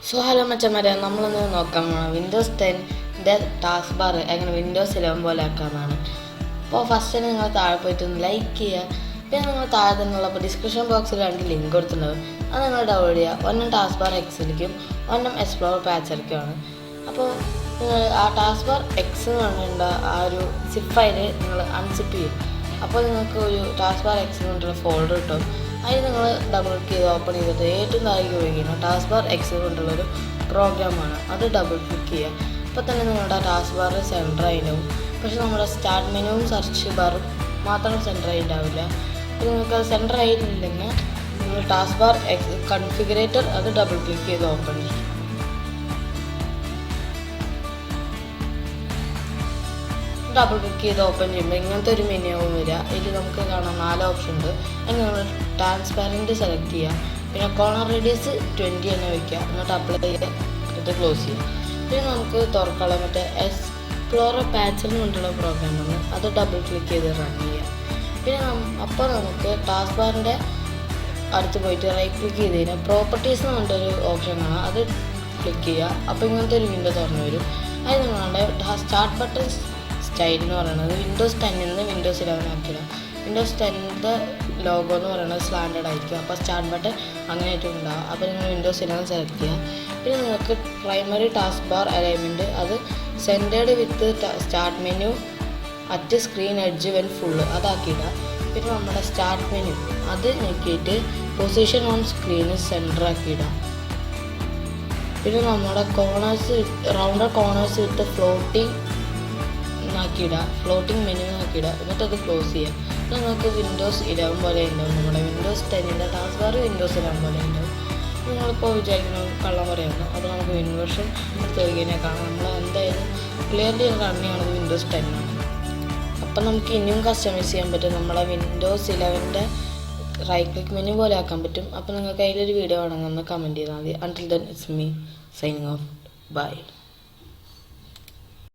So hello മച്ചന്മാരെ, നമ്മളൊന്ന് നോക്കാൻ പോകണം വിൻഡോസ് 10 ടാസ്ക് ബാർ എങ്ങനെ വിൻഡോസ് 11 പോലെ ആക്കാമെന്നാണ്. അപ്പോൾ ഫസ്റ്റ് നിങ്ങൾ താഴെ പോയിട്ട് ഒന്ന് ലൈക്ക് ചെയ്യുക. പിന്നെ നിങ്ങൾ താഴെ തന്നെയുള്ള ഡിസ്ക്രിപ്ഷൻ ബോക്സിൽ 2 ലിങ്ക് കൊടുത്തിട്ടുണ്ടാവും. അത് നിങ്ങൾ ഡൗൺലോഡ് ചെയ്യുക. ഒന്നും ടാസ്ക് ബാർ എക്സിലേക്കും ഒന്നും എക്സ്പ്ലോർ പാച്ചറിലേക്കുമാണ്. അപ്പോൾ നിങ്ങൾ ആ ടാസ്ക് ബാർ എക്സ് എന്ന് പറഞ്ഞിട്ടുള്ള ആ ഒരു സിപ്പ് ഫയൽ നിങ്ങൾ അൺസിപ്പ് ചെയ്യും. അപ്പോൾ നിങ്ങൾക്ക് ഒരു ടാസ്ക് ബാർ എക്സ് എന്ന് പറഞ്ഞിട്ടുള്ള ഫോൾഡർ കിട്ടും. അതിന് നിങ്ങൾ ഡബിൾ ക്ലിക്ക് ചെയ്ത് ഓപ്പൺ ചെയ്തിട്ട് ഏറ്റവും താഴേക്ക് ഉപയോഗിക്കുന്ന ടാസ്ക് ബാർ എക്സ് കൊണ്ടുള്ളൊരു പ്രോഗ്രാമാണ്. അത് ഡബിൾ ക്ലിക്ക് ചെയ്യുക. അപ്പോൾ തന്നെ നിങ്ങളുടെ ടാസ്ക് ബാർ സെൻറ്റർ ആയിട്ടുണ്ടാവും. പക്ഷേ നമ്മുടെ സ്റ്റാർട്ട് മെനുവും സെർച്ച് ബാറും മാത്രം സെൻറ്റർ ആയിട്ടുണ്ടാവില്ല. അപ്പോൾ നിങ്ങൾക്ക് അത് സെൻറ്റർ ആയിട്ടില്ലെങ്കിൽ നിങ്ങൾ ടാസ്ക് ബാർ എക്സ് കൺഫിഗറേറ്റർ അത് ഡബിൾ ക്ലിക്ക് ചെയ്ത് ഓപ്പൺ ചെയ്യും. ഡബിൾ ക്ലിക്ക് ചെയ്ത് ഓപ്പൺ ചെയ്യുമ്പോൾ ഇങ്ങനത്തെ ഒരു മെനുവും വരിക. ഇതിൽ നമുക്ക് കാണാം 4 ഓപ്ഷൻ ഉണ്ട്. അതിന് നമ്മൾ ട്രാൻസ്പാരൻറ്റ് സെലക്ട് ചെയ്യുക. പിന്നെ കോർണർ റേഡിയസ് 20 തന്നെ വയ്ക്കുക. എന്നിട്ട് അപ്ലൈ ചെയ്യുക, ഇത് ക്ലോസ് ചെയ്യുക. പിന്നെ നമുക്ക് തുറക്കാനുള്ള മറ്റേ എക്സ്പ്ലോറർ പാച്ചർ എന്ന് പറഞ്ഞിട്ടുള്ള പ്രോഗ്രാമാണ്. അത് ഡബിൾ ക്ലിക്ക് ചെയ്ത് റൺ ചെയ്യുക. പിന്നെ അപ്പോൾ നമുക്ക് ടാസ്ക് ബാറിൻ്റെ അടുത്ത് പോയിട്ട് റൈറ്റ് ക്ലിക്ക് ചെയ്ത് കഴിഞ്ഞാൽ പ്രോപ്പർട്ടീസ് എന്ന് പറഞ്ഞിട്ടൊരു ഓപ്ഷൻ കാണാം. അത് ക്ലിക്ക് ചെയ്യുക. അപ്പോൾ ഇങ്ങനത്തെ ഒരു വിൻഡോ തുറന്നു വരും. അത് നിങ്ങളുടെ സ്റ്റാർട്ട് ബട്ടൺ സ്റ്റൈൽ എന്ന് പറയുന്നത് വിൻഡോസ് 10 നിന്ന് വിൻഡോസ് 11 ആക്കിയിടാം. വിൻഡോസ് 10 ലോഗോ എന്ന് പറയുന്നത് സ്റ്റാൻഡേർഡ് ആയിരിക്കും. അപ്പോൾ സ്റ്റാർട്ട് ബട്ടൺ അങ്ങനെയായിട്ടും ഉണ്ടാകും. അപ്പോൾ നിങ്ങൾ വിൻഡോസ് 11 സെലക്ട് ചെയ്യുക. പിന്നെ നിങ്ങൾക്ക് പ്രൈമറി ടാസ്ക് ബാർ അലൈൻമെൻറ്റ് അത് centered with start menu at screen edge when full അതാക്കിയിടുക. പിന്നെ നമ്മുടെ സ്റ്റാർട്ട് മെനു അത് നോക്കിയിട്ട് പൊസിഷൻ ഓൺ സ്ക്രീന് സെൻറ്റർ ആക്കിയിടുക. പിന്നെ നമ്മുടെ corners rounder corners with floating menu ആക്കിയിടുക. എന്നിട്ട് അത് ക്ലോസ് ചെയ്യുക. അപ്പോൾ നിങ്ങൾക്ക് വിൻഡോസ് 11 പോലെ ഉണ്ടാവും. നമ്മുടെ വിൻഡോസ് 10 ടാസ്ക് ബാർ വിൻഡോസ് 11 പോലെ ഉണ്ടാവും. നിങ്ങളിപ്പോൾ വിചാരിക്കുന്നത് കള്ളം പറയുന്നു. അത് നമുക്ക് വിൻഡോസും എടുത്ത് കഴിഞ്ഞാൽ കാണാം. നമ്മൾ എന്തായാലും ക്ലിയർലി കാണുന്നതാണത് വിൻഡോസ് 10 ആണ്. അപ്പം നമുക്ക് ഇനിയും കസ്റ്റമൈസ് ചെയ്യാൻ പറ്റും. നമ്മളെ വിൻഡോസ് 11 റൈറ്റ് ക്ലിക്ക് മെനു പോലെ ആക്കാൻ പറ്റും. അപ്പോൾ നിങ്ങൾക്ക് അതിലൊരു വീഡിയോ വേണമെന്ന് കമൻറ്റ് ചെയ്താൽ മതി. Until then it's me signing off. By.